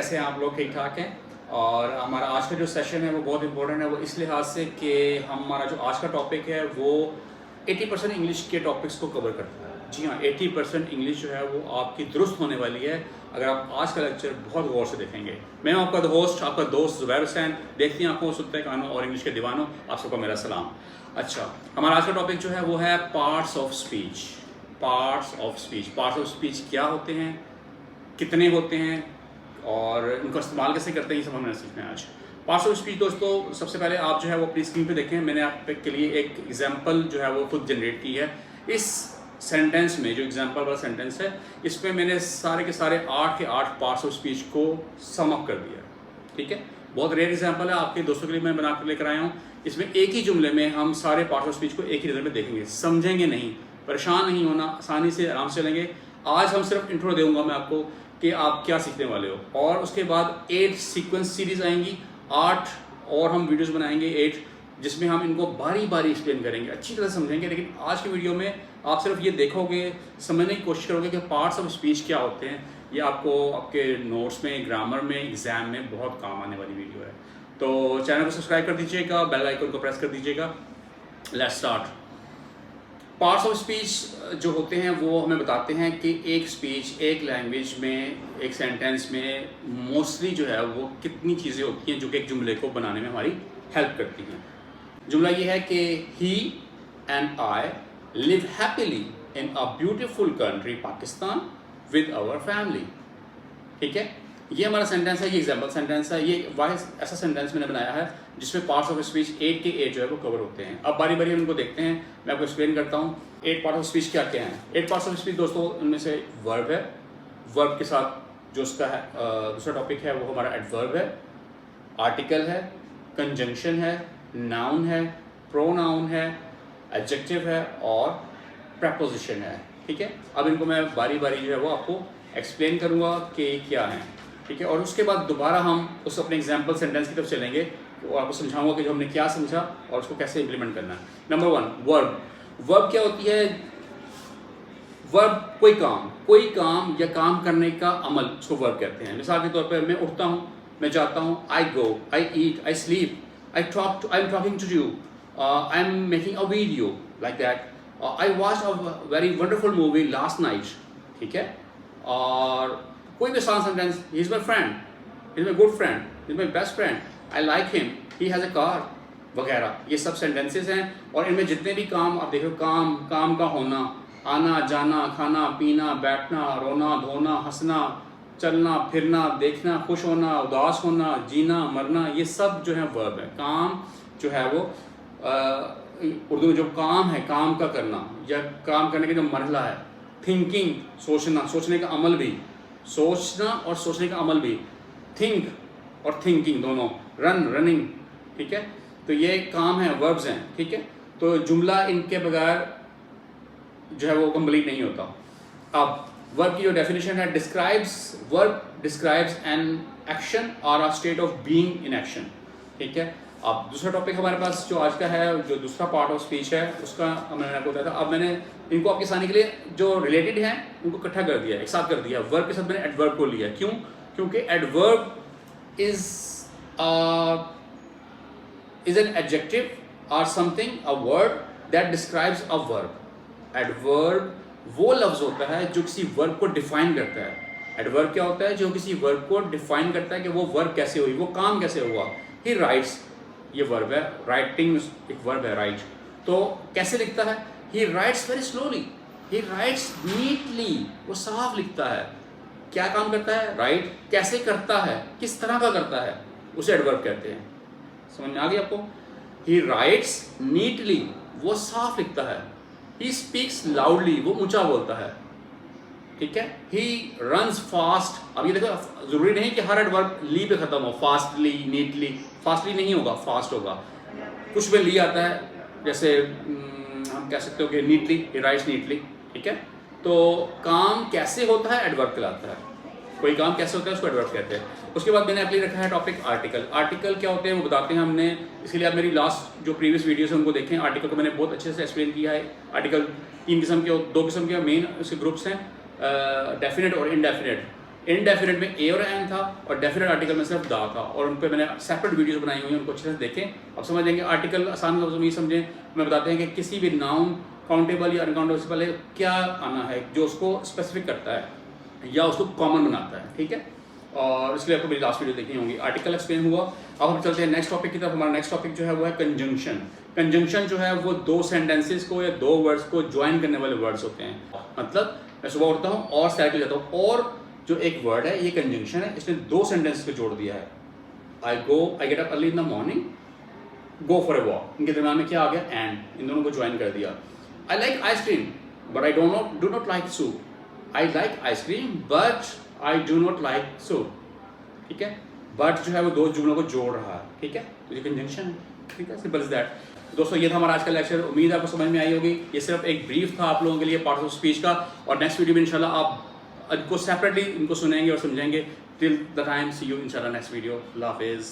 कैसे हैं आप लोग? ठीक ठाक हैं। और हमारा आज का जो सेशन है वो बहुत इंपॉर्टेंट है, वो इस लिहाज से कि हमारा जो आज का टॉपिक है वो 80% इंग्लिश के टॉपिक्स को कवर करता है। जी हाँ, 80% इंग्लिश जो है वो आपकी दुरुस्त होने वाली है अगर आप आज का लेक्चर बहुत गौर से देखेंगे। मैं हूं आपका होस्ट, आपका दोस्त ज़ुबैर हुसैन। देखती हैं आंखों, सुनते कानों और इंग्लिश के दीवानों, आप सबको मेरा सलाम। अच्छा, हमारा आज का टॉपिक जो है वो है parts of speech. Parts of speech. Parts of speech क्या होते हैं, कितने होते हैं और इनको इस्तेमाल कैसे करते हैं, ये सब हमें सीखना है आज। पार्ट्स ऑफ स्पीच दोस्तों, सबसे पहले आप जो है वो अपनी स्क्रीन पे देखें। मैंने आप के लिए एक एग्जांपल जो है वो खुद जनरेट की है। इस सेंटेंस में जो एग्जांपल वाला सेंटेंस है, इसमें मैंने सारे के सारे 8 के 8 पार्ट्स ऑफ स्पीच को सम अप कर दिया। ठीक है, बहुत रेयर एग्जांपल है, आपके दोस्तों के लिए मैं बना कर लेकर आया हूँ। इसमें एक ही जुमले में हम सारे पार्ट्स ऑफ स्पीच को एक ही नज़र में देखेंगे, समझेंगे नहीं, परेशान नहीं होना, आसानी से आराम से चलेंगे। आज हम सिर्फ इंट्रो दूंगा मैं आपको कि आप क्या सीखने वाले हो, और उसके बाद 8 सीक्वेंस सीरीज आएंगी, 8 और हम वीडियोस बनाएंगे 8, जिसमें हम इनको बारी बारी एक्सप्लेन करेंगे, अच्छी तरह समझेंगे। लेकिन आज की वीडियो में आप सिर्फ ये देखोगे, समझने की कोशिश करोगे कि पार्ट्स ऑफ स्पीच क्या होते हैं। ये आपको आपके नोट्स में, ग्रामर में, एग्जाम में बहुत काम आने वाली वीडियो है। तो चैनल को सब्सक्राइब कर दीजिएगा, बेल आइकन को प्रेस कर दीजिएगा। Let's start. Parts of speech जो होते हैं वो हमें बताते हैं कि एक स्पीच, एक लैंग्वेज में, एक सेंटेंस में मोस्टली जो है वो कितनी चीज़ें होती हैं जो कि एक जुमले को बनाने में हमारी हेल्प करती हैं। जुमला ये है कि he and I live happily in a beautiful country Pakistan with our family. ठीक है, ये हमारा सेंटेंस है, ये एग्जाम्पल सेंटेंस है। ये ऐसा सेंटेंस मैंने बनाया है जिसमें पार्ट्स ऑफ स्पीच 8 के 8 जो है वो कवर होते हैं। अब बारी बारी हम इनको देखते हैं, मैं आपको एक्सप्लेन करता हूँ 8 पार्ट्स ऑफ स्पीच क्या क्या हैं। 8 पार्ट्स ऑफ स्पीच दोस्तों, उनमें से वर्ब है, वर्ब के साथ जो उसका है दूसरा टॉपिक है वो हमारा एडवर्ब है, आर्टिकल है, कंजंक्शन है, नाउन है, प्रोनाउन है, एडजेक्टिव है और प्रेपोजिशन है। ठीक है, अब इनको मैं बारी बारी जो है वो आपको एक्सप्लेन करूँगा कि क्या है। ठीक है, और उसके बाद दोबारा हम उस अपने एग्जाम्पल सेंटेंस की तरफ चलेंगे और आपको समझाऊंगा कि जो हमने क्या समझा और उसको कैसे इम्प्लीमेंट करना है। Number 1, verb. वर्ब क्या होती है? वर्ब कोई काम या काम करने का अमल, उसको वर्ब कहते हैं। मिसाल के तौर पर मैं उठता हूँ, मैं जाता हूँ, I go, I eat, I sleep, I am talking to you, I am making a video, like that. I watch a very wonderful movie last night. ठीक है, और कोई भी आसान sentence, he is my friend, he is my good friend, he is my best friend, I like him, he has a car, वगैरह। ये सब sentences हैं और इनमें जितने भी काम आप देखो, काम का होना, आना जाना, खाना पीना, बैठना, रोना धोना, हंसना, चलना फिरना, देखना, खुश होना, उदास होना, जीना मरना, ये सब जो है वर्ब है। काम जो है वो उर्दू में जो काम है, काम का करना या काम करने का जो मरहला है। थिंकिंग, सोचना, सोचने का अमल भी, सोचना और सोचने का अमल भी, थिंक और थिंकिंग दोनों, रनिंग। ठीक है, तो ये काम है, वर्ब्स हैं। ठीक है, तो जुमला इनके बगैर जो है वो कंप्लीट नहीं होता। अब वर्ब की जो डेफिनेशन है, वर्ब डिस्क्राइब्स एन एक्शन और a state of being in action. ठीक है, अब दूसरा टॉपिक हमारे पास जो आज का है, जो दूसरा पार्ट ऑफ स्पीच है, उसका मैंने आपको बताया था। अब मैंने इनको आपके आसानी के लिए जो रिलेटेड हैं उनको इकट्ठा कर दिया, एक साथ कर दिया। वर्ब के साथ मैंने एडवर्ब को लिया। क्यों? क्योंकि adverb is an adjective or something, a word that describes a verb. Adverb वो लफ्ज होता है जो किसी वर्ब को डिफाइन करता है। एडवर्ब क्या होता है? जो किसी वर्ब को डिफाइन करता है कि वो वर्ब कैसे हुई, वो काम कैसे हुआ। ही राइट्स, ये वर्ब है, राइटिंग एक वर्ब है, राइट। तो कैसे लिखता है? ही राइट्स वेरी स्लोली, ही राइट्स नीटली, वो साफ लिखता है। क्या काम करता है? राइट। कैसे करता है, किस तरह का करता है, उसे एडवर्ब कहते हैं। समझ में आ गई आपको? ही राइट्स नीटली, वो साफ लिखता है। ही स्पीक्स लाउडली, वो ऊंचा बोलता है। ठीक है, ही रन्स फास्ट। अब ये देखो, जरूरी नहीं कि हर एडवर्ब ली पे खत्म हो, फास्टली, नीटली। फास्टली नहीं होगा, फास्ट होगा। कुछ में ली आता है, जैसे हम कह सकते हो कि नीटली, ही राइट्स नीटली। ठीक है, तो काम कैसे होता है, एडवर्ब कहलाता है। कोई काम कैसे होता है, उसको एडवर्ब कहते हैं। उसके बाद मैंने अपने रखा है टॉपिक आर्टिकल। आर्टिकल क्या होते हैं वो बताते हैं हमने, इसके लिए आप मेरी लास्ट जो प्रीवियस वीडियोस हैं उनको देखें। आर्टिकल को मैंने बहुत अच्छे से एक्सप्लेन किया है। आर्टिकल 3 किस्म के, 2 किस्म के मेन उसके ग्रुप्स हैं, डेफिनेट और इनडेफिनेट। इनडेफिनेट में ए और एन था और डेफिनेट आर्टिकल में सिर्फ दा था, और उन पर मैंने सेपरेट वीडियोस बनाई हुई हैं, उनको अच्छे से देखें। अब समझ जाएंगे आर्टिकल आसान लफ्ज़ों में ये समझें, मैं बताते हैं कि किसी भी नाउन काउंटेबल या अनकाउंटेबल से पहले क्या आना है जो उसको स्पेसिफिक करता है या उसको कॉमन बनाता है, ठीक है। और इसलिए आपको मेरी लास्ट वीडियो देखनी होगी। आर्टिकल एक्सप्लेन हुआ। अब हम चलते हैं नेक्स्ट टॉपिक की तरफ। हमारा नेक्स्ट टॉपिक जो है वो है कंजंक्शन। कंजंक्शन जो है वो दो सेंटेंसेस को या दो वर्ड्स को ज्वाइन करने वाले वर्ड्स होते हैं। मतलब मैं सुबह उठता हूँ और सैर के जाता हूँ, और जो एक वर्ड है ये कंजंक्शन है, इसने दो सेंटेंस को जोड़ दिया है। I get up early in the morning, go for a walk, इनके दरम्यान में क्या आ गया, एंड, इन दोनों को ज्वाइन कर दिया। I like ice cream but I do not like soup. I like ice cream but I do not like soup, ठीक है। बट जो है वो दो जुमलों को जोड़ रहा है, ठीक है, तो ये कंजंक्शन है, ठीक है, सिंपल इज दैट। दोस्तों ये था हमारा आज का लेक्चर, उम्मीद है आपको समझ में आई होगी। ये सिर्फ एक ब्रीफ था आप लोगों के लिए पार्ट ऑफ स्पीच का, और नेक्स्ट वीडियो में इंशाल्लाह आप इनको सेपरेटली इनको सुनेंगे और समझेंगे। Till the time, see you इंशाल्लाह नेक्स्ट वीडियो। अल्लाह हाफिज़।